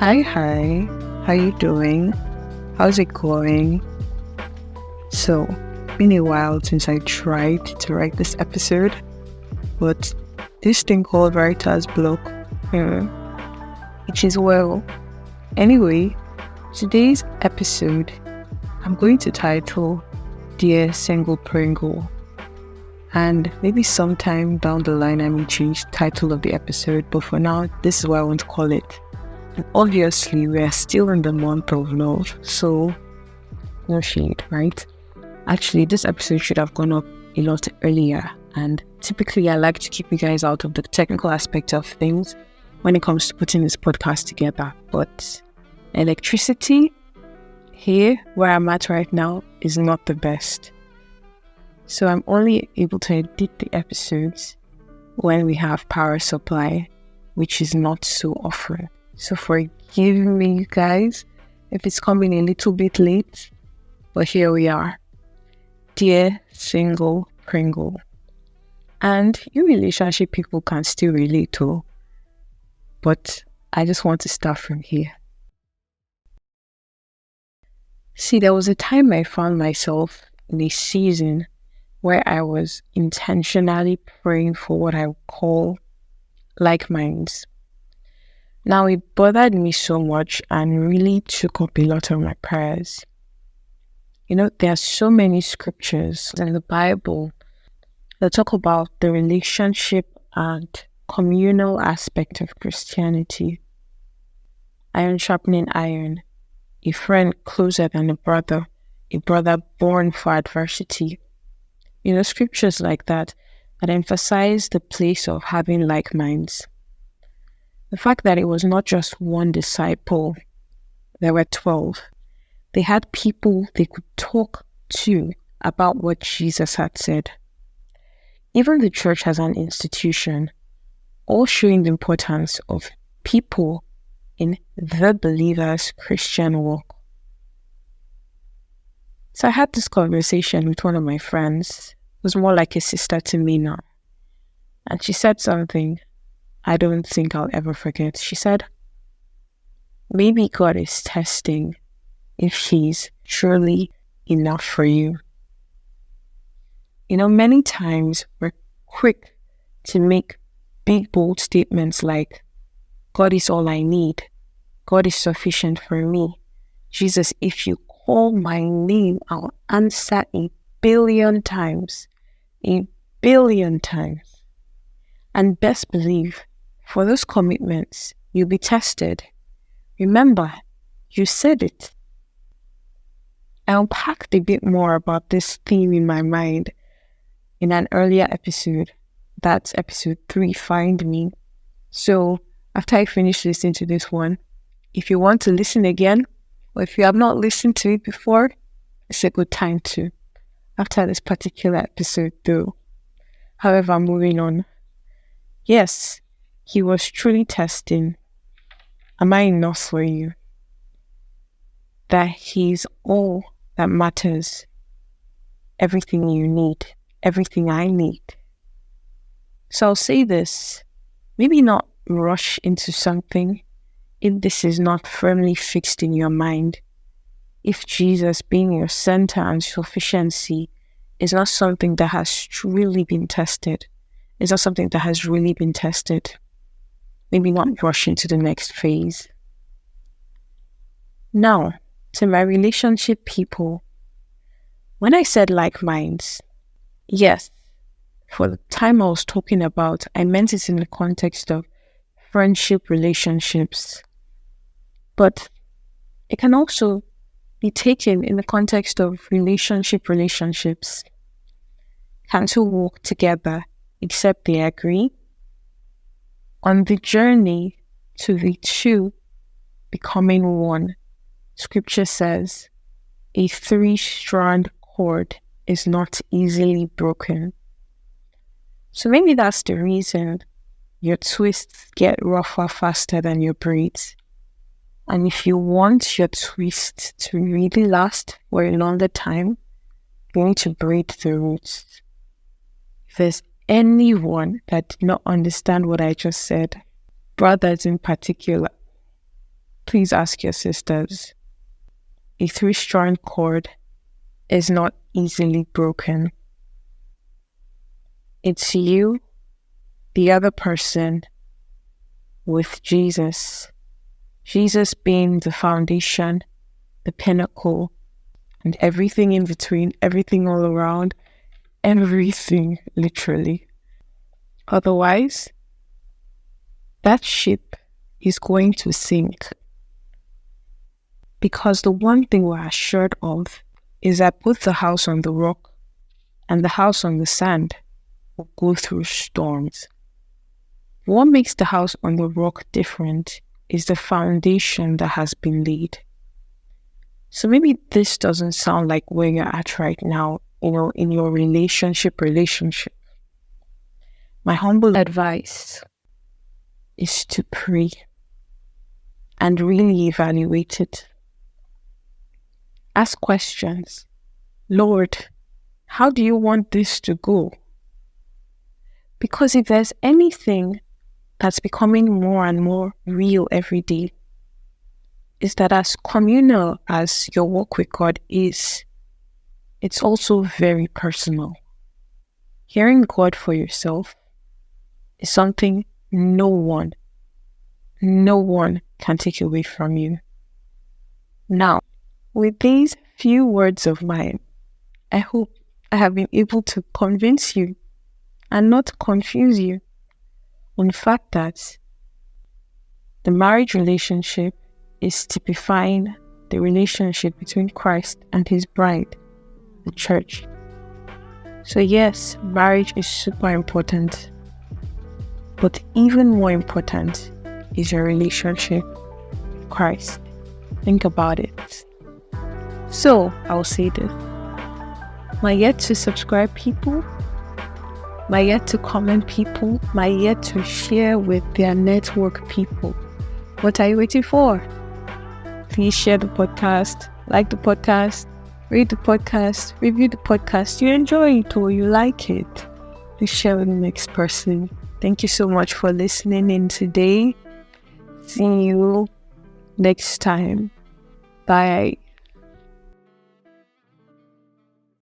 Hi, how you doing? How's it going? So, been a while since I tried to write this episode, but this thing called writer's block, uh, which is well. Anyway, today's episode, I'm going to title Dear Single Pringle, and maybe sometime down the line I may change the title of the episode, but for now, this is what I want to call it. And obviously, we are still in the month of love, so no shade, right? Actually, this episode should have gone up a lot earlier, and typically I like to keep you guys out of the technical aspect of things when it comes to putting this podcast together. But electricity here, where I'm at right now, is not the best. So I'm only able to edit the episodes when we have power supply, which is not so often. So forgive me, you guys, if it's coming a little bit late, but here we are. Dear Single Pringle. And you relationship people can still relate to, but I just want to start from here. See, there was a time I found myself in a season where I was intentionally praying for what I would call like minds. Now, it bothered me so much and really took up a lot of my prayers. You know, there are so many scriptures in the Bible that talk about the relationship and communal aspect of Christianity. Iron sharpening iron, a friend closer than a brother born for adversity. You know, scriptures like that emphasize the place of having like minds. The fact that it was not just one disciple, there were 12. They had people they could talk to about what Jesus had said. Even the church as an institution, all showing the importance of people in the believer's Christian walk. So I had this conversation with one of my friends. It was more like a sister to me now. And she said something I don't think I'll ever forget. She said, maybe God is testing if He's truly enough for you. You know, many times we're quick to make big, bold statements like, God is all I need. God is sufficient for me. Jesus, if you call my name, I'll answer 1,000,000,000 times. 1,000,000,000 times. And best believe, for those commitments, you'll be tested. Remember, you said it. I unpacked a bit more about this theme in my mind in an earlier episode. That's episode 3, Find Me. So after I finish listening to this one, if you want to listen again, or if you have not listened to it before, it's a good time to, after this particular episode though. However, moving on. Yes, He was truly testing. Am I enough for you? That He's all that matters. Everything you need. Everything I need. So I'll say this. Maybe not rush into something if this is not firmly fixed in your mind. If Jesus being your center and sufficiency is not something that has truly been tested. It's not something that has really been tested. Maybe not rush into the next phase. Now, to my relationship people, when I said like minds, yes, for the time I was talking about, I meant it in the context of friendship relationships. But it can also be taken in the context of relationships. Can two walk together except they agree? On the journey to the two becoming one, Scripture says, a three-strand cord is not easily broken. So maybe that's the reason your twists get rougher faster than your braids. And if you want your twist to really last for a longer time, you need to braid the roots. If there's anyone that did not understand what I just said, brothers in particular, please ask your sisters. A three-strand cord is not easily broken. It's you, the other person, with Jesus. Jesus being the foundation, the pinnacle, and everything in between, everything all around, everything, literally. Otherwise, that ship is going to sink. Because the one thing we're assured of is that both the house on the rock and the house on the sand will go through storms. What makes the house on the rock different is the foundation that has been laid. So maybe this doesn't sound like where you're at right now, in your relationship. My humble advice is to pray and really evaluate it. Ask questions. Lord, how do you want this to go? Because if there's anything that's becoming more and more real every day, is that as communal as your walk with God is, it's also very personal. Hearing God for yourself is something no one can take away from you. Now, with these few words of mine, I hope I have been able to convince you and not confuse you on the fact that the marriage relationship is typifying the relationship between Christ and his bride, the church. So yes, marriage is super important, but even more important is your relationship with Christ. Think about it. So I'll say this: my yet to subscribe people, my yet to comment people, my yet to share with their network people, what are you waiting for? Please share the podcast, like the podcast, read the podcast, review the podcast. You enjoy it or you like it, please share with the next person. Thank you so much for listening in today. See you next time. Bye.